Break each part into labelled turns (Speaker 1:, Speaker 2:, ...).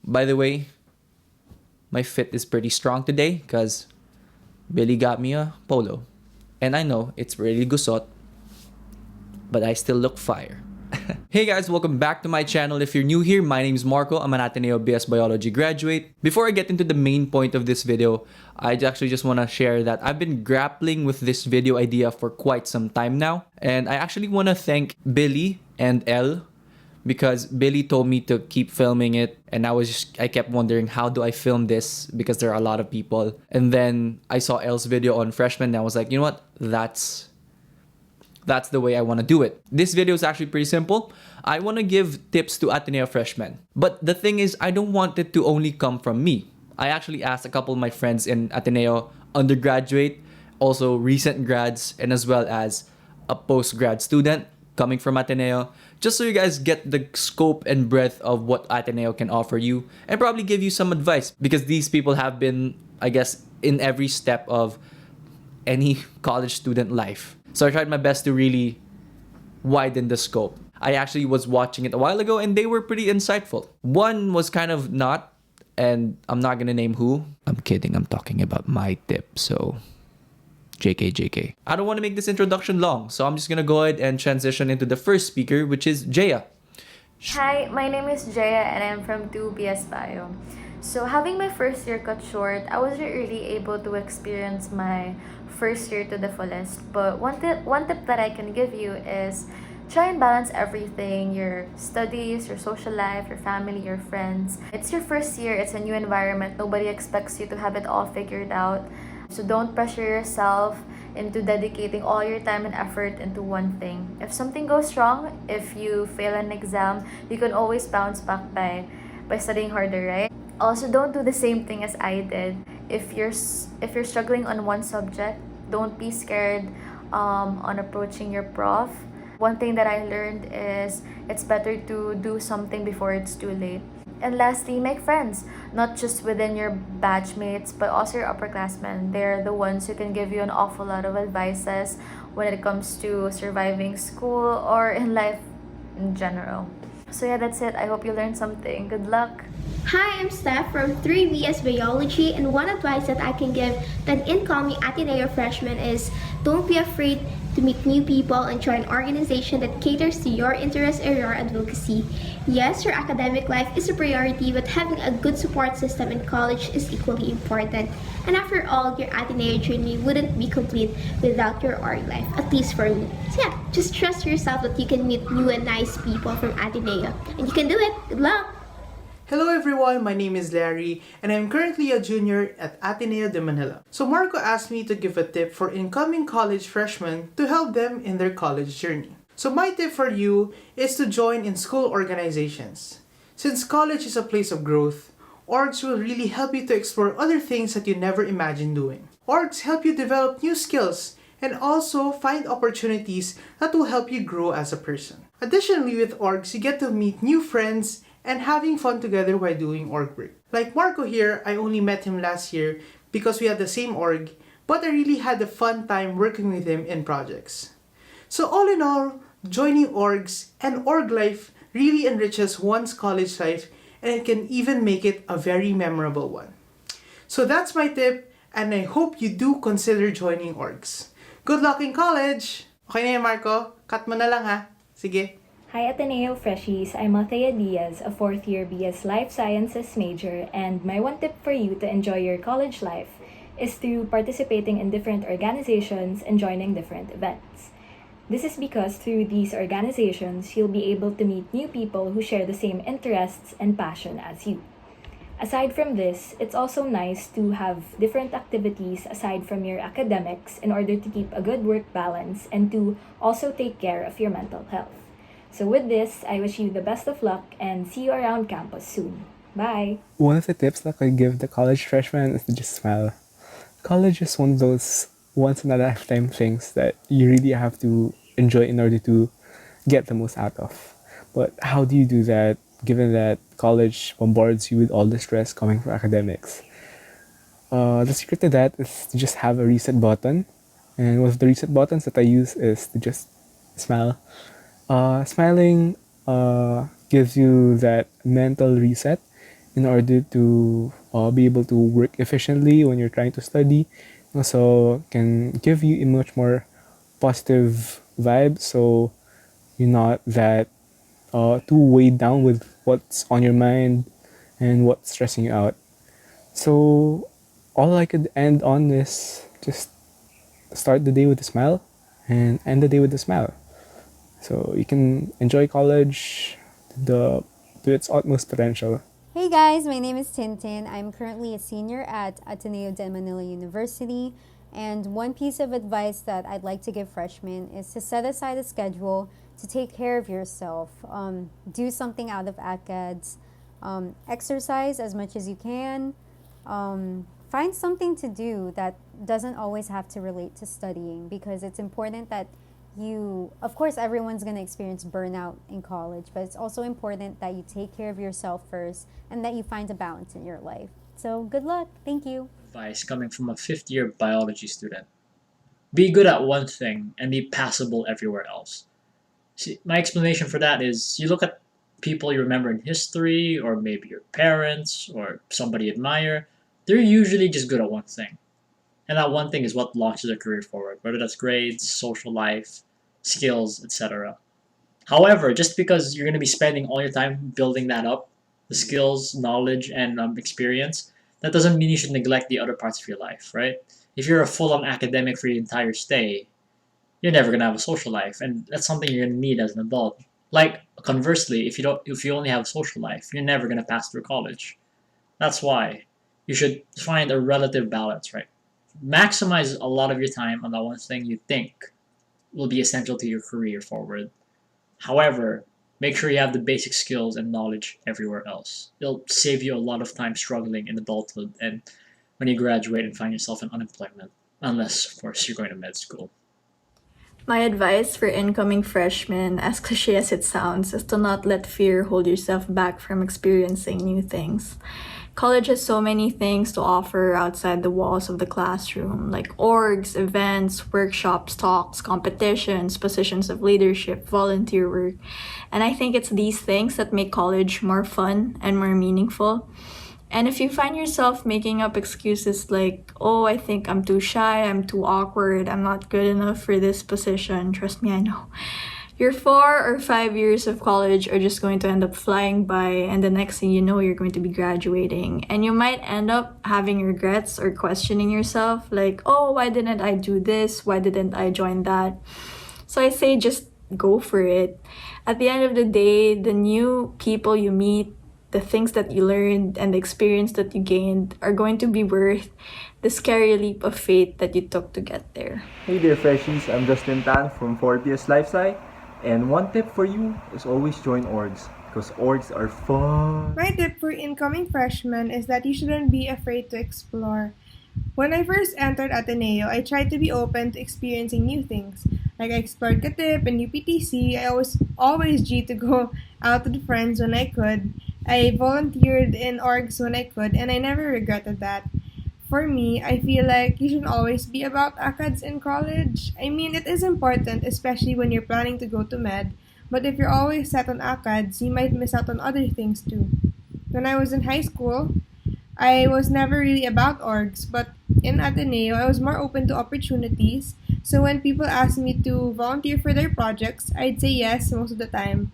Speaker 1: By the way, my fit is pretty strong today because Billy got me a polo. And I know it's really gusot, but I still look fire. Hey guys, welcome back to my channel. If you're new here, my name is Marco. I'm an Ateneo BS Biology graduate. Before I get into the main point of this video, I actually just want to share that I've been grappling with this video idea for quite some time now. And I actually want to thank Billy and Elle because Billy told me to keep filming it, and I kept wondering, how do I film this, because there are a lot of people. And then I saw Elle's video on freshmen and I was like, you know what, that's the way I want to do it. This video is actually pretty simple. I want to give tips to Ateneo freshmen. But the thing is, I don't want it to only come from me. I actually asked a couple of my friends in Ateneo undergraduate, also recent grads, and as well as a post-grad student coming from Ateneo, just so you guys get the scope and breadth of what Ateneo can offer you and probably give you some advice, because these people have been, I guess, in every step of any college student life. So I tried my best to really widen the scope. I actually was watching it a while ago and they were pretty insightful. One was kind of not, and I'm not gonna name who. I'm kidding, I'm talking about my tip, so JK. I don't want to make this introduction long, so I'm just gonna go ahead and transition into the first speaker, which is Jaya.
Speaker 2: Hi, my name is Jaya and I'm from 2BS Bio. So having my first year cut short, I wasn't really able to experience my first year to the fullest. But one tip that I can give you is try and balance everything: your studies, your social life, your family, your friends. It's your first year, it's a new environment. Nobody expects you to have it all figured out. So don't pressure yourself into dedicating all your time and effort into one thing. If something goes wrong, if you fail an exam, you can always bounce back by studying harder, right? Also, don't do the same thing as I did. If you're struggling on one subject, don't be scared on approaching your prof. One thing that I learned is it's better to do something before it's too late. And lastly, make friends, not just within your batchmates, but also your upperclassmen. They're the ones who can give you an awful lot of advices when it comes to surviving school or in life in general. So yeah, that's it. I hope you learned something. Good luck!
Speaker 3: Hi, I'm Steph from 3BS Biology, and one advice that I can give to an incoming Ateneo freshman is don't be afraid to meet new people and join an organization that caters to your interests or your advocacy. Yes, your academic life is a priority, but having a good support system in college is equally important. And after all, your Ateneo journey wouldn't be complete without your org life, at least for me. So yeah, just trust yourself that you can meet new and nice people from Ateneo. And you can do it. Good luck!
Speaker 4: Hello everyone, my name is Larry and I'm currently a junior at Ateneo de Manila. So Marco asked me to give a tip for incoming college freshmen to help them in their college journey. So my tip for you is to join in school organizations. Since college is a place of growth, orgs will really help you to explore other things that you never imagined doing. Orgs help you develop new skills and also find opportunities that will help you grow as a person. Additionally, with orgs, you get to meet new friends and having fun together while doing org work. Like Marco here, I only met him last year because we had the same org, but I really had a fun time working with him in projects. So all in all, joining orgs and org life really enriches one's college life, and it can even make it a very memorable one. So that's my tip, and I hope you do consider joining orgs. Good luck in college! Okay na yan, Marco? Cut mo na lang ha. Sige.
Speaker 5: Hi Ateneo Freshies, I'm Althea Diaz, a 4th year BS Life Sciences major, and my one tip for you to enjoy your college life is through participating in different organizations and joining different events. This is because through these organizations, you'll be able to meet new people who share the same interests and passion as you. Aside from this, it's also nice to have different activities aside from your academics in order to keep a good work balance and to also take care of your mental health. So with this, I wish you the best of luck and see you around campus soon. Bye!
Speaker 6: One of the tips that I give the college freshmen is to just smile. College is one of those once in a lifetime things that you really have to enjoy in order to get the most out of. But how do you do that given that college bombards you with all the stress coming from academics? The secret to that is to just have a reset button. And one of the reset buttons that I use is to just smile. Smiling gives you that mental reset in order to be able to work efficiently when you're trying to study. Also can give you a much more positive vibe, so you're not that too weighed down with what's on your mind and what's stressing you out. So all I could end on is just start the day with a smile and end the day with a smile. So you can enjoy college to its utmost potential.
Speaker 7: Hey guys, my name is Tintin. I'm currently a senior at Ateneo de Manila University. And one piece of advice that I'd like to give freshmen is to set aside a schedule to take care of yourself. Do something out of ACADS. Exercise as much as you can. Find something to do that doesn't always have to relate to studying, because it's important that of course, everyone's going to experience burnout in college, but it's also important that you take care of yourself first and that you find a balance in your life. So good luck. Thank you.
Speaker 8: Advice coming from a fifth-year biology student. Be good at one thing and be passable everywhere else. See, my explanation for that is you look at people you remember in history, or maybe your parents, or somebody you admire. They're usually just good at one thing. And that one thing is what launches their career forward, whether that's grades, social life, skills, etc. However, just because you're going to be spending all your time building that up, the skills, knowledge, and experience, that doesn't mean you should neglect the other parts of your life, right? If you're a full-on academic for your entire stay, you're never going to have a social life, and that's something you're going to need as an adult. Like, conversely, if you only have a social life, you're never going to pass through college. That's why you should find a relative balance, right? Maximize a lot of your time on that one thing you think will be essential to your career forward. However, make sure you have the basic skills and knowledge everywhere else. It'll save you a lot of time struggling in adulthood and when you graduate and find yourself in unemployment, unless, of course, you're going to med school.
Speaker 9: My advice for incoming freshmen, as cliche as it sounds, is to not let fear hold yourself back from experiencing new things. College has so many things to offer outside the walls of the classroom, like orgs, events, workshops, talks, competitions, positions of leadership, volunteer work. And I think it's these things that make college more fun and more meaningful. And if you find yourself making up excuses like, oh, I think I'm too shy, I'm too awkward, I'm not good enough for this position, trust me, I know. Your 4 or 5 years of college are just going to end up flying by, and the next thing you know, you're going to be graduating. And you might end up having regrets or questioning yourself, like, oh, why didn't I do this? Why didn't I join that? So I say just go for it. At the end of the day, the new people you meet, the things that you learned, and the experience that you gained are going to be worth the scary leap of faith that you took to get there.
Speaker 10: Hey there, freshies. I'm Justin Tan from 4PS Life Sci. And one tip for you is always join orgs, because orgs are fun.
Speaker 11: My tip for incoming freshmen is that you shouldn't be afraid to explore. When I first entered Ateneo, I tried to be open to experiencing new things. Like I explored Katip and UPTC. I was always G to go out with friends when I could. I volunteered in orgs when I could, and I never regretted that. For me, I feel like you should always be about ACADS in college. I mean, it is important, especially when you're planning to go to med, but if you're always set on ACADS, you might miss out on other things too. When I was in high school, I was never really about orgs, but in Ateneo, I was more open to opportunities, so when people asked me to volunteer for their projects, I'd say yes most of the time.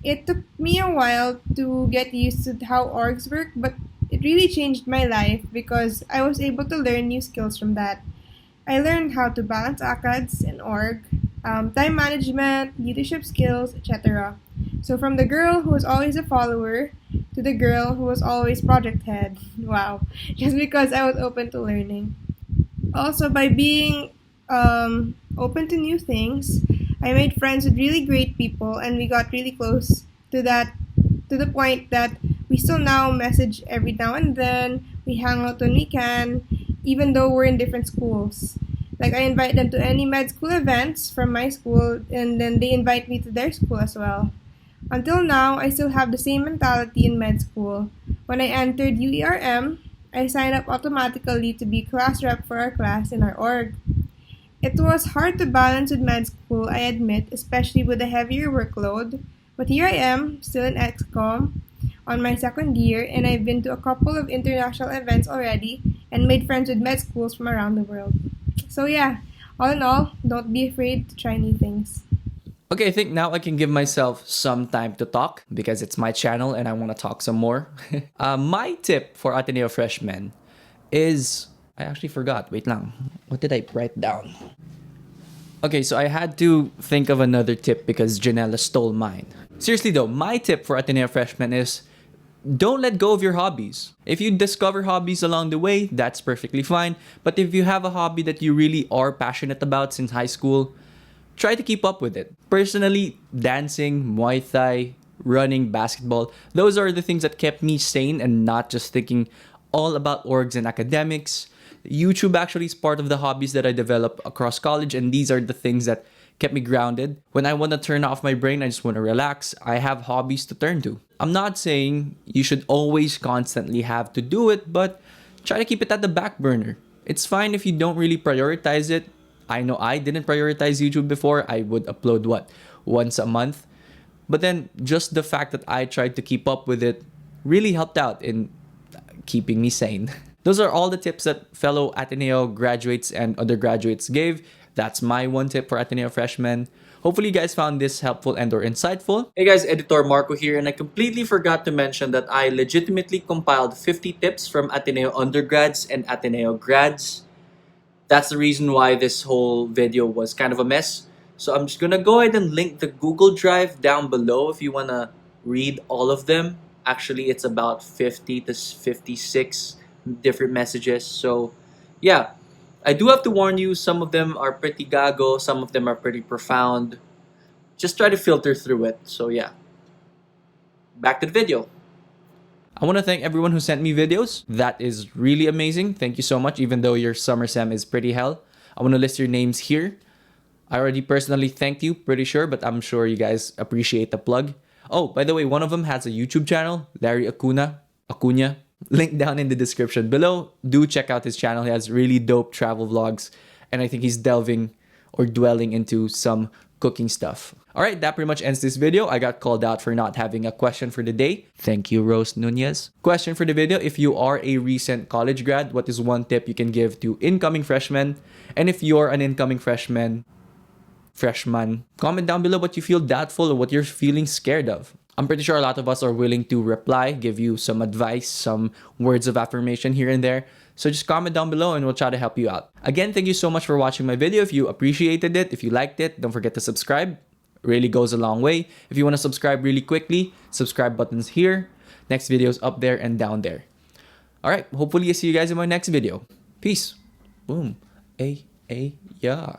Speaker 11: It took me a while to get used to how orgs work, but it really changed my life because I was able to learn new skills from that. I learned how to balance ACADS and org, time management, leadership skills, etc. So from the girl who was always a follower to the girl who was always project head. Wow, just because I was open to learning. Also, by being open to new things, I made friends with really great people, and we got really close to the point that we still now message every now and then. We hang out when we can, even though we're in different schools. Like I invite them to any med school events from my school, and then they invite me to their school as well. Until now, I still have the same mentality in med school. When I entered UERM, I signed up automatically to be class rep for our class in our org. It was hard to balance with med school, I admit, especially with a heavier workload. But here I am, still in XCOM, on my second year, and I've been to a couple of international events already and made friends with med schools from around the world. So yeah, all in all, don't be afraid to try new things.
Speaker 1: Okay, I think now I can give myself some time to talk because it's my channel and I want to talk some more. My tip for Ateneo freshmen is... I actually forgot. Wait lang. What did I write down? Okay, so I had to think of another tip because Janella stole mine. Seriously though, my tip for Ateneo freshmen is don't let go of your hobbies. If you discover hobbies along the way, that's perfectly fine. But if you have a hobby that you really are passionate about since high school, try to keep up with it. Personally, dancing, Muay Thai, running, basketball, those are the things that kept me sane and not just thinking all about orgs and academics. YouTube actually is part of the hobbies that I developed across college, and these are the things that kept me grounded. When I want to turn off my brain, I just want to relax, I have hobbies to turn to. I'm not saying you should always constantly have to do it, but try to keep it at the back burner. It's fine if you don't really prioritize it. I know I didn't prioritize YouTube before. I would upload once a month. But then just the fact that I tried to keep up with it really helped out in keeping me sane. Those are all the tips that fellow Ateneo graduates and undergraduates gave. That's my one tip for Ateneo freshmen. Hopefully you guys found this helpful and or insightful. Hey guys, Editor Marco here, and I completely forgot to mention that I legitimately compiled 50 tips from Ateneo undergrads and Ateneo grads. That's the reason why this whole video was kind of a mess. So I'm just gonna go ahead and link the Google Drive down below if you wanna read all of them. Actually, it's about 50 to 56 different messages. So yeah, I do have to warn you, some of them are pretty gago, some of them are pretty profound. Just try to filter through it. So yeah, back to the video. I want to thank everyone who sent me videos. That is really amazing. Thank you so much, even though your summer sem is pretty hell. I want to list your names here. I already personally thanked you, pretty sure, but I'm sure you guys appreciate the plug. Oh, by the way, one of them has a YouTube channel, Larry Acuna. Link down in the description below. Do check out his channel. He has really dope travel vlogs, and I think he's delving or dwelling into some cooking stuff. Alright, that pretty much ends this video. I got called out for not having a question for the day. Thank you, Rose Nunez. Question for the video: if you are a recent college grad, what is one tip you can give to incoming freshmen? And if you're an incoming freshman, comment down below what you feel doubtful or what you're feeling scared of. I'm pretty sure a lot of us are willing to reply, give you some advice, some words of affirmation here and there. So just comment down below and we'll try to help you out. Again, thank you so much for watching my video. If you appreciated it, if you liked it, don't forget to subscribe. It really goes a long way. If you want to subscribe really quickly, subscribe button's here. Next video's up there and down there. Alright, hopefully I see you guys in my next video. Peace. Boom. Yeah.